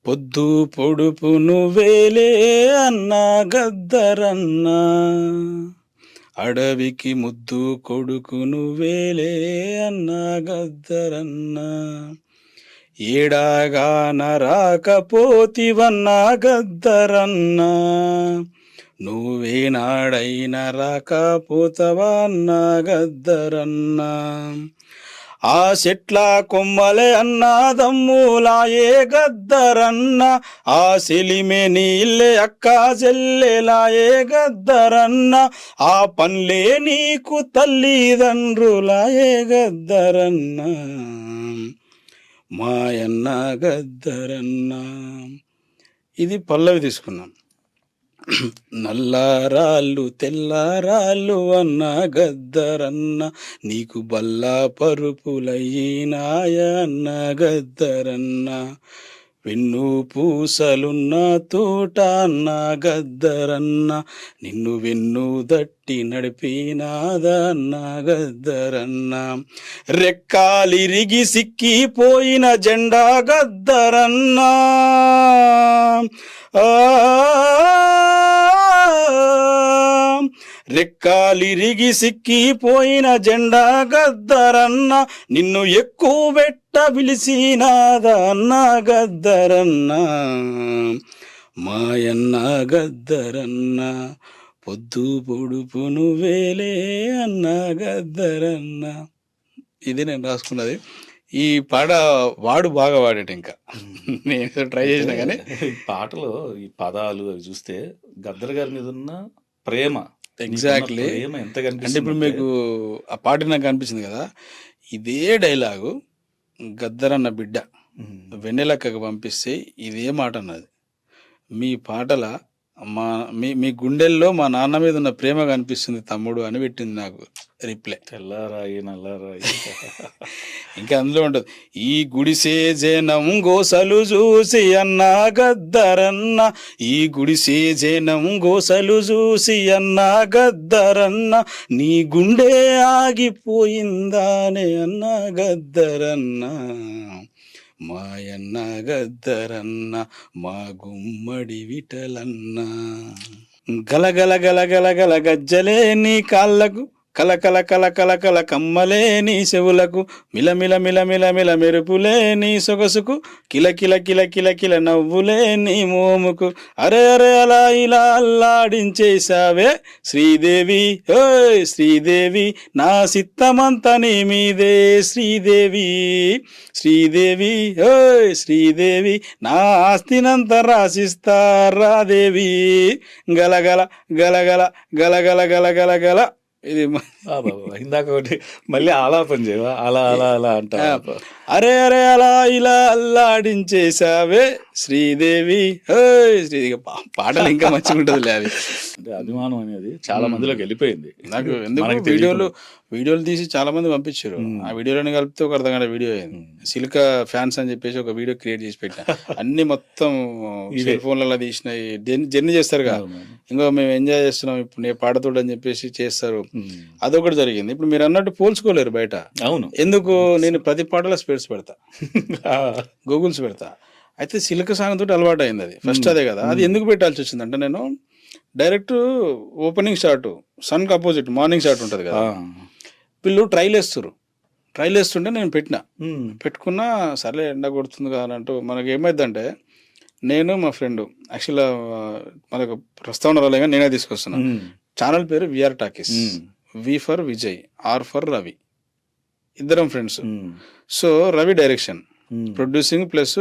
పొద్దు పొడుపు నువ్వేలే అన్నా గద్దరన్నా, అడవికి ముద్దు కొడుకు నువ్వేలే అన్నా గద్దరన్నా, ఏడాగాన రాకపోతివన్నా గద్దరన్నా, నువ్వేనాడైనా రాకపోతవా అన్నా గద్దరన్నా, ఆ చెట్ల కొమ్మలే అన్నాదమ్ములాయే గద్దరన్న, ఆ సెలిమే నీళ్ళే అక్క చెల్లెలాయే గద్దరన్న, ఆ పన్లే నీకు తల్లిదండ్రులాయే గద్దరన్న, మాయన్న గద్దరన్న. ఇది పల్లవి తీసుకున్నాం. నల్లారాళ్ళు తెల్లారాళ్ళు అన్న గద్దరన్న, నీకు బల్లా పరుపులయ్యినాయ అన్న గద్దరన్న, వెన్ను పూసలున్న తోట అన్న గద్దరన్న, నిన్ను వెన్ను దట్టి నడిపినాదన్న గద్దరన్న, రెక్కాలిరిగి సిక్కిపోయిన జెండా గద్దరన్న, రెక్కాలిరిగి సిక్కిపోయిన జెండా గద్దరన్న, నిన్ను ఎక్కువ పెట్ట పిలిచినాదన్న గద్దరన్న, మాయన్న గద్దరన్న, పొద్దు పొడుపు నువ్వేలే అన్న గద్దరన్న. ఇది నేను రాసుకున్నది. ఈ పాట వాడు బాగా వాడేట, ఇంకా నేను ట్రై చేసినా కానీ పాటలో ఈ పదాలు అవి చూస్తే గద్దర్ గారి మీద ఉన్న ప్రేమ, ఎగ్జాక్ట్లీ ఎంత అంటే ఇప్పుడు మీకు ఆ పాట నాకు అనిపించింది కదా, ఇదే డైలాగు గద్దరన్న బిడ్డ వెన్నెలక్కకు పంపిస్తే ఇదే మాట అన్నది, మీ పాటల మీ గుండెల్లో మా నాన్న మీద ఉన్న ప్రేమ కనిపిస్తుంది తమ్ముడు అని పెట్టింది నాకు రిప్లై. తెల్లారాయి నల్లారాయి ఇంకా అందులో ఉంటుంది, ఈ గుడిసే జనం గోసలు చూసి అన్నా గద్దరన్న, ఈ గుడిసే జనం గోసలు చూసి అన్నా గద్దరన్న, నీ గుండె ఆగిపోయిందానే అన్నా గద్దరన్న, మాయన్న గద్దరన్న, మా గుమ్మడి విఠలన్న, గలగల గలగల గల గజ్జలే నీ కాళ్ళకు, కలకల కలకల కల కమ్మలే నీ చెవులకు, మిలమిల మిలమిల మిల మెరుపులే నీ సొగసుకు, కిల కిల కిల కిల కిల నవ్వులే నీ మోముకు, అరే అరే అలా ఇలా అల్లాడించేశావే శ్రీదేవి, ఓయ్ శ్రీదేవి, నా సిత్తమంతా నీ మీదే శ్రీదేవి, శ్రీదేవి, ఓయ్ శ్రీదేవి, నా ఆస్తినంతా రాసిస్తారాదేవి, గలగల గలగల గలగల గలగల గల. ఇది ఇందాక ఒకటి మళ్ళీ ఆలాపన చేయవా, అలా అలా అలా అంట, అరే అరే అలా ఇలా అల్లాడించేశావే శ్రీదేవి, శ్రీదేవి. పాటలు ఇంకా మంచిగా ఉంటుంది. అది అంటే అభిమానం అనేది చాలా మందిలోకి వెళ్ళిపోయింది. నాకు ఎందుకు వీడియోలు తీసి చాలా మంది పంపించారు, ఆ వీడియోలను కలిపితే ఒక అర్థం వీడియో అయింది. సిల్క ఫ్యాన్స్ అని చెప్పేసి ఒక వీడియో క్రియేట్ చేసి పెట్టిన, అన్ని మొత్తం సెల్ ఫోన్లలో తీసినాయి, జర్నీ చేస్తారు కదా, ఇంకో మేము ఎంజాయ్ చేస్తున్నాం ఇప్పుడు నేను పాడతోడు అని చెప్పేసి చేస్తారు, అదొకటి జరిగింది. ఇప్పుడు మీరు అన్నట్టు పోల్చుకోలేరు బయట. అవును, ఎందుకు, నేను ప్రతి పాటలో స్పెడ్స్ పెడతా, గూగుల్స్ పెడతా. అయితే సిల్క్ సాంగ్ తోటి అలవాటు అయింది, అది ఫస్ట్ అదే కదా. అది ఎందుకు పెట్టాల్సి వచ్చింది అంటే, నేను డైరెక్ట్ ఓపెనింగ్ షాట్ సన్ కి అపోజిట్ మార్నింగ్ షాట్ ఉంటుంది కదా, వీళ్ళు ట్రైల్ వేస్తుంటే నేను పెట్టుకున్నా, సర్లే ఎండ కొడుతుంది కాదంటూ. మనకి ఏమైందంటే, నేను మా ఫ్రెండ్ యాక్చువల్గా మనకు ప్రస్తావన రాలేగా నేనే తీసుకొస్తున్నా. ఛానల్ పేరు VR talkies, we for Vijay, are for Ravi, ఇద్దరం friends. So Ravi direction, producing plus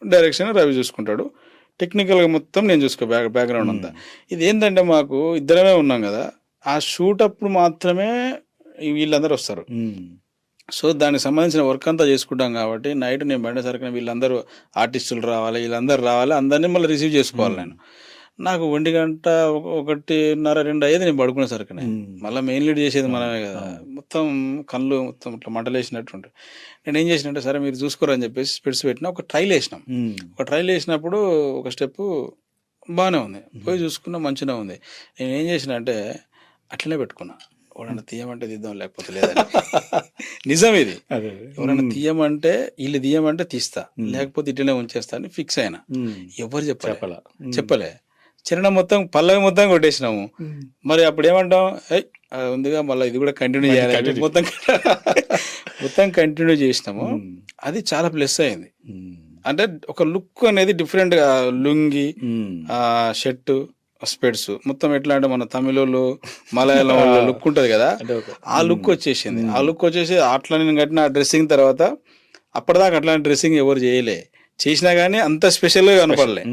direction Ravi చూసుకుంటాడు, టెక్నికల్గా మొత్తం నేను చూసుకో బ్యాక్గ్రౌండ్ అంతా. ఇది ఏంటంటే, మాకు ఇద్దరమే ఉన్నాం కదా, ఆ షూట్ అప్పుడు మాత్రమే వీళ్ళందరూ వస్తారు. సో దానికి సంబంధించిన వర్క్ అంతా చేసుకుంటాం కాబట్టి, నైట్ నేను బండేసరికి వీళ్ళందరూ ఆర్టిస్టులు రావాలి, వీళ్ళందరూ రావాలి, అందరినీ మళ్ళీ రిసీవ్ చేసుకోవాలి. నాకు 1 గంట 1:30 2 అయ్యేది నేను పడుకునేసరికి. మళ్ళీ మెయిన్ లీడ్ చేసేది మనమే కదా, మొత్తం కళ్ళు మొత్తం ఇట్లా మంటలేసినట్టు ఉంటాయి. నేను ఏం చేసినట్టే, సరే మీరు చూసుకోరని చెప్పేసి స్పెడ్స్ పెట్టిన, ఒక ట్రైల్ వేసినాం. ఒక ట్రైల్ వేసినప్పుడు ఒక స్టెప్ బాగానే ఉంది, పోయి చూసుకున్నా మంచిగా ఉంది. నేను ఏం చేసిన అంటే అట్లనే పెట్టుకున్నా, ఎవరన్నా తీయమంటే తీద్దాం లేకపోతే లేదని. నిజం ఇది. అదే ఎవరైనా తీయమంటే వీళ్ళు తీయమంటే తీస్తా, లేకపోతే ఇట్లనే ఉంచేస్తా అని ఫిక్స్ అయినా. ఎవరు చెప్పాల చెప్పలే. చరణం మొత్తం పల్లవి మొత్తం కొట్టేసినాము. మరి అప్పుడు ఏమంటాం, ఉందిగా మళ్ళీ ఇది కూడా కంటిన్యూ చేయాలి, మొత్తం కంటిన్యూ చేసినాము. అది చాలా ప్లస్ అయింది. అంటే ఒక లుక్ అనేది డిఫరెంట్ గా, లుంగి, షర్ట్, స్పెడ్స్ మొత్తం ఎట్లా అంటే మన తమిళలో మలయాళం లుక్ ఉంటది కదా, ఆ లుక్ వచ్చేసింది. ఆ లుక్ వచ్చేసి అట్లా నేను కట్టిన డ్రెస్సింగ్ తర్వాత అప్పటిదాకా అట్లాంటి డ్రెస్సింగ్ ఎవరు చేయలే, చేసినా గానీ అంత స్పెషల్ గా కనపడలే.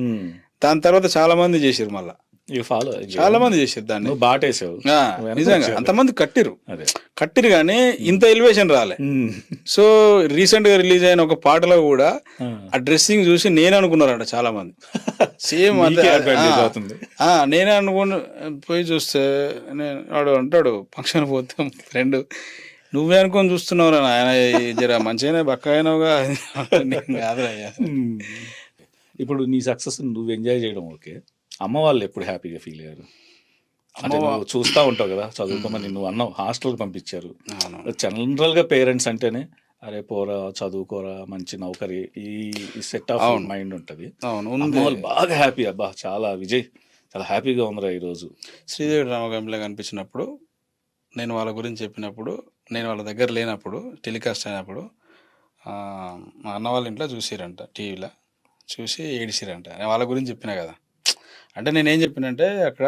దాని తర్వాత చాలా మంది చేసారు, మళ్ళా చాలా మంది చేసారు దాన్ని. బాటేసావు నిజంగా అంతమంది కట్టిరు కానీ ఇంత ఎలివేషన్ రాలే. సో రీసెంట్ గా రిలీజ్ అయిన ఒక పాటలో కూడా ఆ డ్రెస్సింగ్ చూసి నేనే అనుకున్నారంట చాలా మంది. సేమ్ నేనే అనుకుని పోయి చూస్తే వాడు అంటాడు ఫంక్షన్ పోతాం ఫ్రెండ్, నువ్వే అనుకొని చూస్తున్నావురా ఆయన, జర మంచిగానే బక్క అయినావుగా. కాదురా. ఇప్పుడు నీ సక్సెస్ నువ్వు ఎంజాయ్ చేయడం ఓకే, అమ్మ వాళ్ళు ఎప్పుడు హ్యాపీగా ఫీల్ అయ్యారు? అంటే నువ్వు చూస్తూ ఉంటావు కదా, చదువుకోమని నువ్వు అన్నావు, హాస్టల్కి పంపించారు. జనరల్గా పేరెంట్స్ అంటేనే అరే పోరా చదువుకోరా మంచి నౌకరీ, ఈ సెట్ ఆఫ్ మైండ్ ఉంటుంది. అమ్మ వాళ్ళు బాగా హ్యాపీ, అబ్బా చాలా విజయ్ చాలా హ్యాపీగా ఉందిరా ఈరోజు. శ్రీదేవి డ్రామా కనిపించినప్పుడు నేను వాళ్ళ గురించి చెప్పినప్పుడు, నేను వాళ్ళ దగ్గర లేనప్పుడు టెలికాస్ట్ అయినప్పుడు మా అన్న వాళ్ళ ఇంట్లో చూసిరంట, టీవీలో చూసి ఏడిసిరంట. నేను వాళ్ళ గురించి చెప్పినా కదా. అంటే నేనేం చెప్పినంటే అక్కడ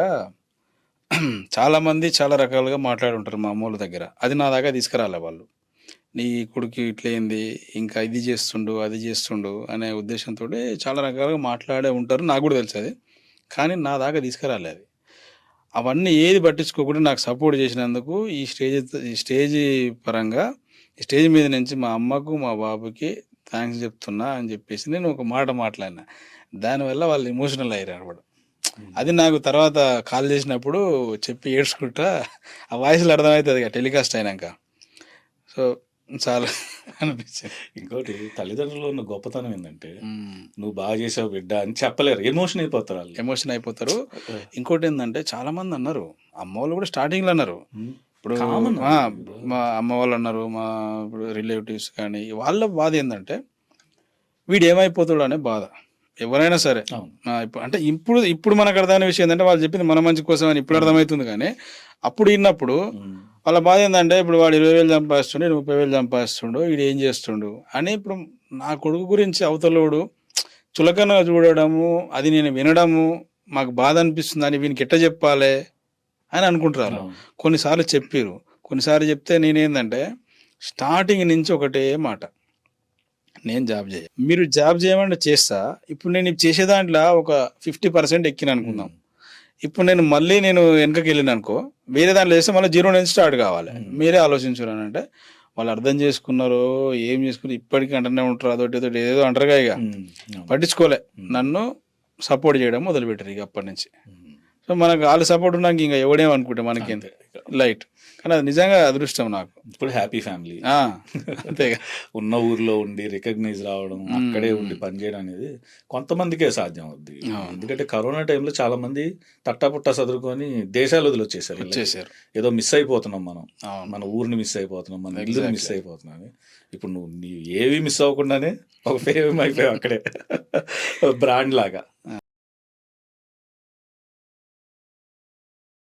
చాలామంది చాలా రకాలుగా మాట్లాడి ఉంటారు మా అమ్మోళ్ళ దగ్గర, అది నా దాకా తీసుకురాలే వాళ్ళు. నీ కొడుకు ఇట్లయింది, ఇంకా ఇది చేస్తుండు అది చేస్తుండు అనే ఉద్దేశంతో చాలా రకాలుగా మాట్లాడే ఉంటారు, నాకు కూడా తెలుసు అది. కానీ నా దాకా తీసుకురాలే అది. అవన్నీ ఏది పట్టించుకోకుండా నాకు సపోర్ట్ చేసినందుకు ఈ స్టేజ్ పరంగా, ఈ స్టేజ్ మీద నుంచి మా అమ్మకు మా బాబుకి థ్యాంక్స్ చెప్తున్నా అని చెప్పేసి నేను ఒక మాట మాట్లాడినా. దానివల్ల వాళ్ళు ఎమోషనల్ అయ్యారు అనమాట. అది నాకు తర్వాత కాల్ చేసినప్పుడు చెప్పి ఏడ్చుకుంటా ఆ వాయిస్లో అర్థమవుతుంది కదా టెలికాస్ట్ అయినాక. సో చాలా అనిపించింది. ఇంకోటి తల్లిదండ్రులు ఉన్న గొప్పతనం ఏంటంటే నువ్వు బాగా చేసావు బిడ్డ అని చెప్పలేరు, ఎమోషన్ అయిపోతారు. ఇంకోటి ఏంటంటే చాలా మంది అన్నారు, అమ్మ వాళ్ళు కూడా స్టార్టింగ్లో అన్నారు, ఇప్పుడు మా అమ్మ వాళ్ళు అన్నారు, మా ఇప్పుడు రిలేటివ్స్ కానీ, వాళ్ళ బాధ ఏంటంటే వీడు ఏమైపోతాడు అనే బాధ. ఎవరైనా సరే అంటే ఇప్పుడు మనకు అర్థమైన విషయం ఏంటంటే వాళ్ళు చెప్పింది మన మంచి కోసం అని ఇప్పుడు అర్థమవుతుంది. కానీ అప్పుడు విన్నప్పుడు వాళ్ళ బాధ ఏంటంటే ఇప్పుడు వాడు 20,000 సంపాదిస్తుండు, 30,000 సంపాదిస్తుండు, వీడు ఏం చేస్తుండు అని. ఇప్పుడు నా కొడుకు గురించి అవతలోడు చులకనగా చూడడము, అది నేను వినడము మాకు బాధ అనిపిస్తుంది అని వీనికి ఎట్ట చెప్పాలి అని అనుకుంటారు. కొన్నిసార్లు చెప్పారు, కొన్నిసార్లు చెప్తే నేనేందంటే స్టార్టింగ్ నుంచి ఒకటే మాట, నేను జాబ్ చేయ, మీరు జాబ్ చేయమంటే చేస్తా. ఇప్పుడు నేను చేసే దాంట్లో ఒక 50% ఎక్కిన అనుకుందాం. ఇప్పుడు నేను మళ్ళీ వెనకకి వెళ్ళిన అనుకో, వేరే దాంట్లో చేస్తే మళ్ళీ 0 నుంచి స్టార్ట్ కావాలి. మీరే ఆలోచించున్నాను అంటే వాళ్ళు అర్థం చేసుకున్నారు, ఏం చేసుకున్నారు, ఇప్పటికీ అంటనే ఉంటారు, అదొకటి ఏదో అంటారుగా, ఇక పట్టించుకోలే, నన్ను సపోర్ట్ చేయడం మొదలుపెట్టారు ఇక అప్పటి నుంచి. సో మనకు వాళ్ళు సపోర్ట్ ఉన్నాక ఇంకా ఎవడేమో అనుకుంటే మనకి లైట్, కానీ అది నిజంగా అదృష్టం నాకు. ఇప్పుడు హ్యాపీ ఫ్యామిలీ అంతేగా. ఉన్న ఊర్లో ఉండి రికగ్నైజ్ రావడం, అక్కడే ఉండి పనిచేయడం అనేది కొంతమందికే సాధ్యం అవుద్ది. ఎందుకంటే కరోనా టైంలో చాలా మంది తట్టాపుట్టా చదువుకొని దేశాలు వదిలిచ్చేసారు. ఏదో మిస్ అయిపోతున్నాం మనం, మన ఊరిని మిస్ అయిపోతున్నాం, మన ఇల్లు మిస్ అయిపోతున్నాం. ఇప్పుడు నువ్వు ఏవి మిస్ అవ్వకుండానే ఒక ఫేమ్ అయిపోయావు అక్కడే, బ్రాండ్ లాగా.